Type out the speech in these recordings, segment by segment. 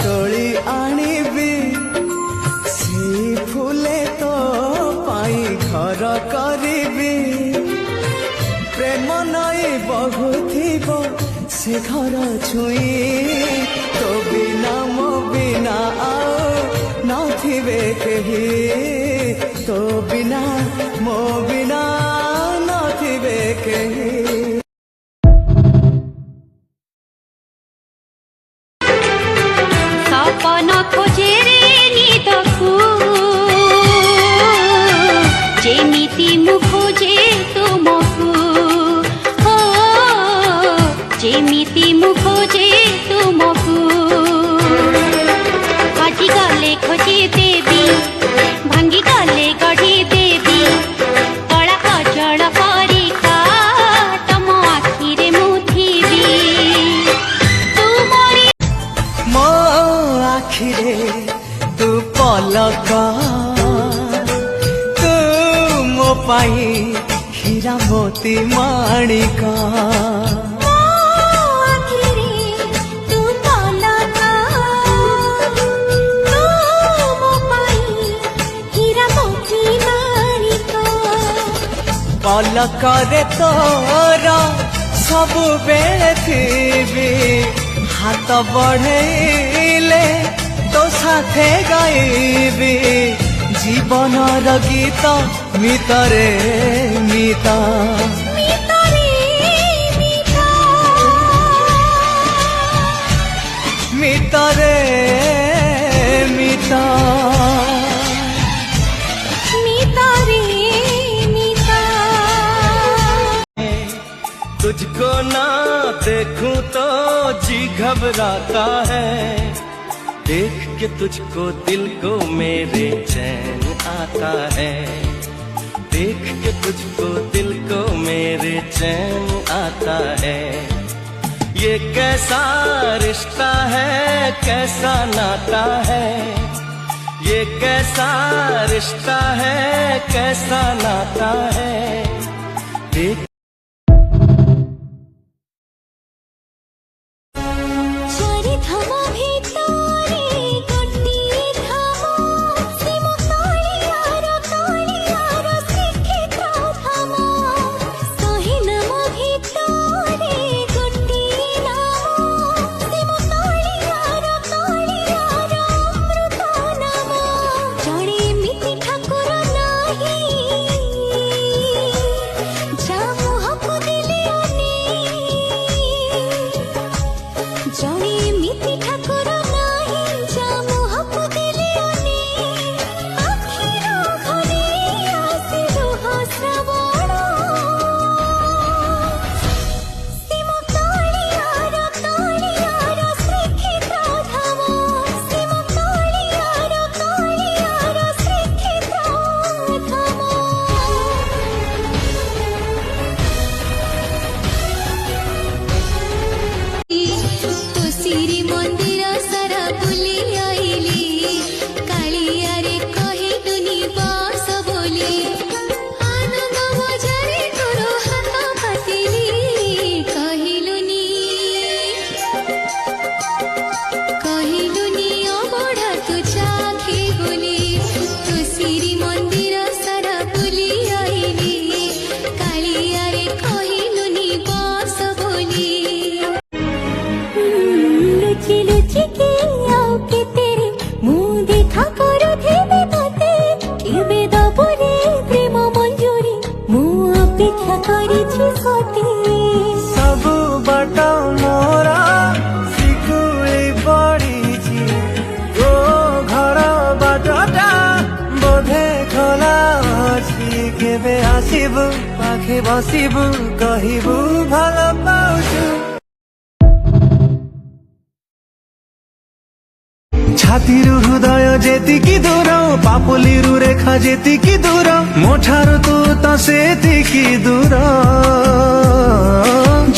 तोली आनिबी से फूले तो पाई घर करिबी प्रेम नई बहुथिबो से घर छुई तो बिना मो बिना आओ नथिबे केही तो बिना मो बिना नथिबे केही सपन खोजे रे निदकु जेमिति मु खोजे तुमकु हो जेमिति मु खोजे तुमकु आजि गले खोजे देवी भांगी गले गढ़ी देवी कला कजल परिका तम आखिरे मुथिबी मो आखिरे तू पलक तू मो पाई हीरा मोती माणिक पलक रे तोर सबु बेले थीबी हाथ बढ़ेले तो साथे गाइबी जीवनर गीत मितरे मिता मितरे मिता तुझको ना देखूं तो जी घबराता है देख के तुझको दिल को मेरे चैन आता है देख के तुझको दिल को मेरे चैन आता है ये कैसा रिश्ता है कैसा नाता है ये कैसा रिश्ता है कैसा नाता है देख सबु बाट मोरा शिकुली पड़ी ओ घर बाटटा बोधे खोला अच्छी केबे आसिबु पाखे बसिबु कहिबु भल पाउछु छातीरु हृदय जेतिकी दूर पापुलीरु रेखा जेतिकी दूर मोठारु तू तो सेतिकी दूर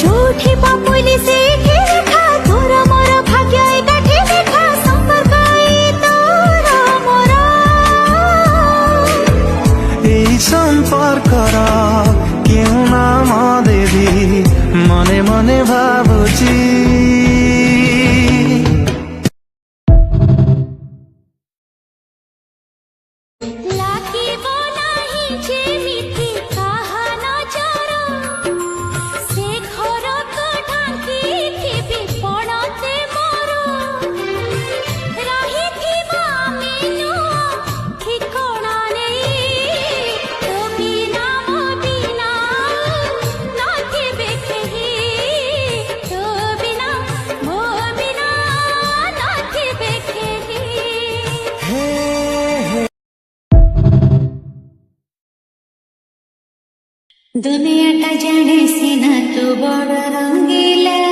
झूठी पापुली से रेखा तोर मोर भाग्य एकाठी देखा संपर्क तोर मोर এই সম্পর্কর কেউ নাম দেবী মনে মনে ভাবুছি। দুনিয়াটা জানে সিনা তু বড় রঙ্গিলা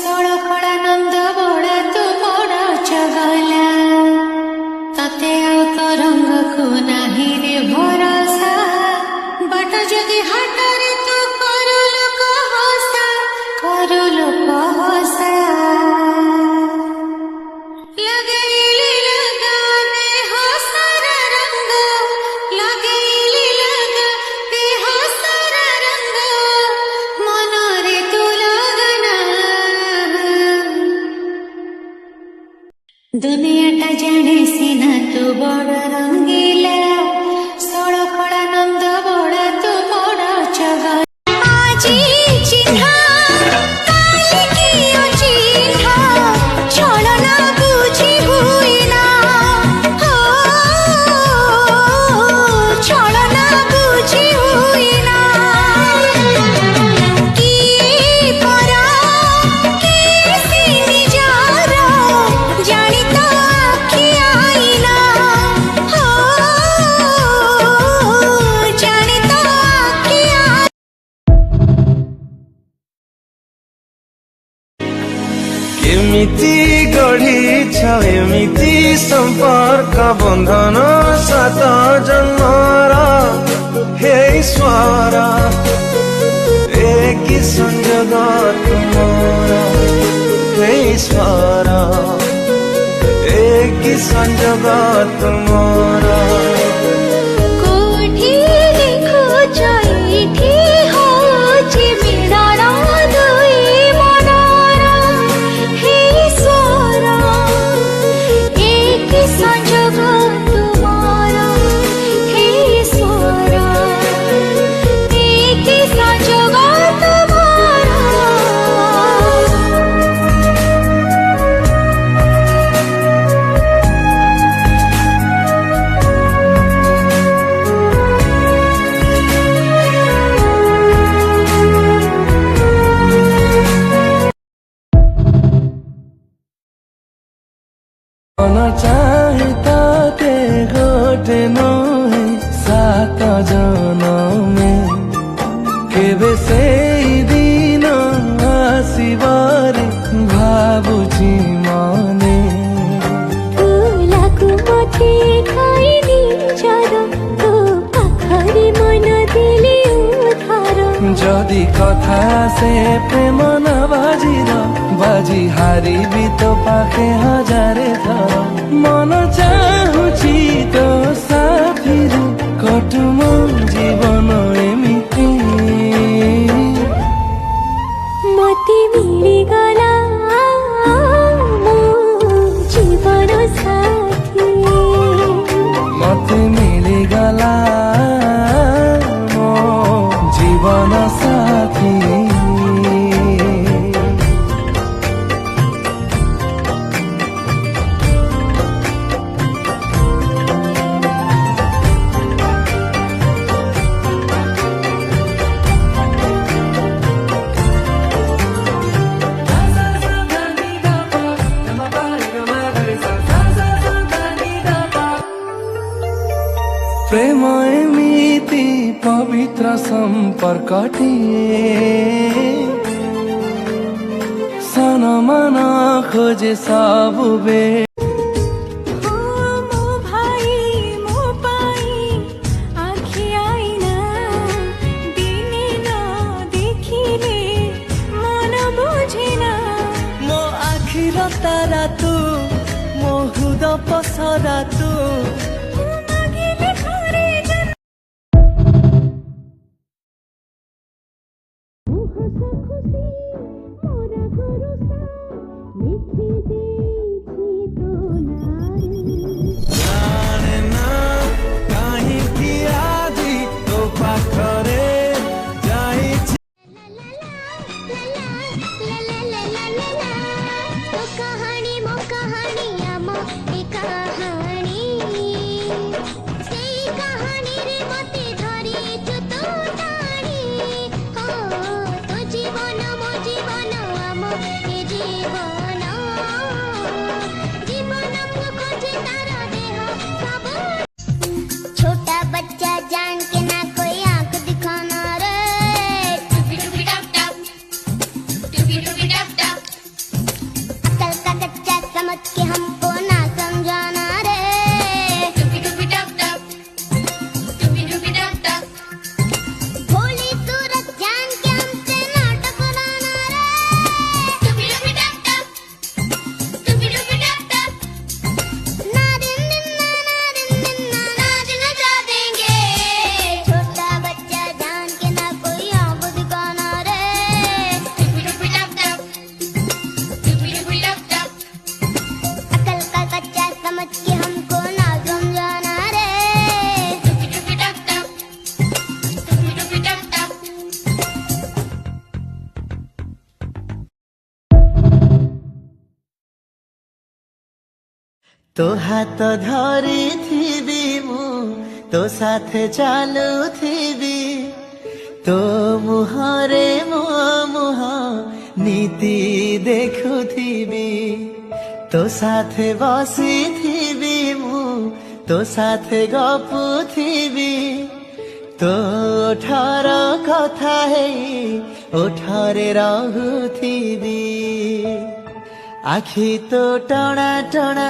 সড়কড়া নন্দ বড় তু বড় চগলা তাতে আও তো রঙ্গকু নাহি রে ভরসা বাট যদি হাটরে তু করু লোক হসা लगैली लगाने हसर रंग लगैली लगाते हसर रंग मनरे तू लगना दुनियाटा जाने सिना तू बड़ रंगीला सड़कड़ा नंद बड़ तू बड़ चगा আজি চিহ্না কালি কি অচিহ্না ছলনা বুঝি হুই না হো ছলনা বুঝি হুই না কি পরা কি সি নিজর জানি তো আখি আইনা হো জানি তো আখি କେମିତି ଗଢ଼ିଛ ଏମିତି ସମ୍ପର୍କ ବନ୍ଧନ ସାତ ଜନ୍ମର ହେ ଈଶ୍ୱର ଏ କି ସଂଯୋଗ ତୁମର ହେ ଈଶ୍ୱର ଏ କି ସଂଯୋଗ ତୁମର কোঠি লিখুছ এইঠি হচ্ছে মিলন দুই মনর হে ঈশ্বর এক সংযোগ তুমর হে ঈশ্বর এক সংযোগ তুমর মন চাহে তাতে গোটে নহে সাত জনমে কেবে সেই দিন আসিবারে ভাবুছি মনে তুলাকু মতে খাইনি চর তো পাখরে মন দিলি উধার যদি কথা সে প্রেম না বাজির বাজি হারিবি তো পাখে হাজারে থর মন চাহুছি তো সাথীরে কটু মো জীবন এমিতি মতে মিলিগলা মো জীবন সাথী মতে মিলিগলা মো জীবন সাথী ପ୍ରେମ ଏମିତି ପବିତ୍ର ସମ୍ପର୍କଟିଏ ସାନ ମାନ ଖୋଜେ ସବୁବେଳେ ମୋ ଭାଇ ମୋ ପାଇଁ ଆଖି ଆଇନା ଦିନେ ନ ଦେଖିଲେ ମନ ବୁଝେନା ମୋ ଆଖିର ତାରା ତୁ ମୋ ହୃଦ ପସରା ତୁ ମାଗିଲେ ଥରେ ହସ ଖୁସି ମୋରା ଭରସା ଲେଖି ଦେଇଛି ତୋ ନାଁରେ ଜାଣେ ନା କାହିଁକି ଆଜି ତୋ ପାଖରେ ଯାଇଛି तो कहानी मो कहानी आम ए कहानी तो हाथ धरी थी मु तो साथे चालू थी तो मुहरे मो मुह नीति देखु थी तो साथे बसी थी मु तो साथे गपु थी तो ओठर कथा है ओठरे रहुथिबी आखि तो टणा टणा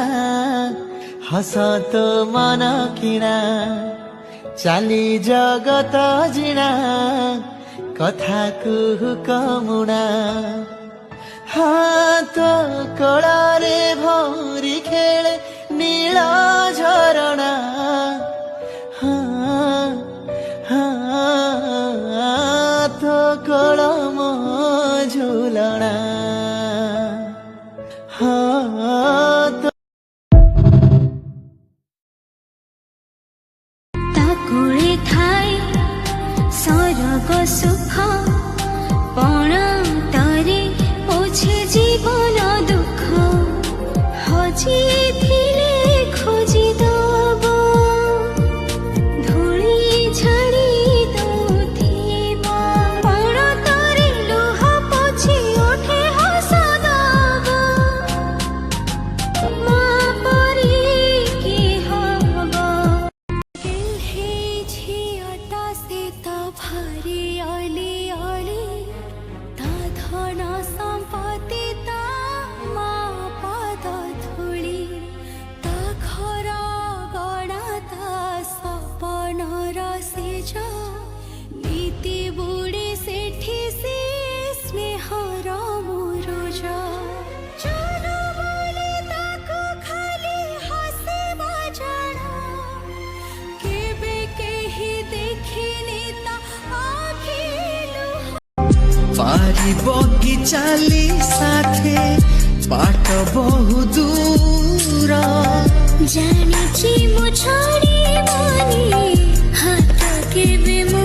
हस तो मन किणा चाली जगत जिणा कथा कमुणा हाथ कलारे भौरी खेले नील झरणा हाथ कलम झुलणा हाथ ताकुळे थाए सरग सुख पण तारे पोछे जीवन दुख हजी थिले खोजी दब धूली छाड़ी दउथिबा पण तारे लोह पोछे ओठे हस दब मा परी के हब हे झियटा से त भारी अली अली ता धन सम्पत्ति ता मा पद धूली ता घर गणा ता सपनर सेज नीति बुड़े सेठी से स्नेहर मुरुज चलो बोले ताको खाली हसे बजना केबे केही देखिनी ता आखि लुह पारिब कि चाली साथे बाट बहु दूर जानिछि मु छोड़ी मनी हाथ केबे मु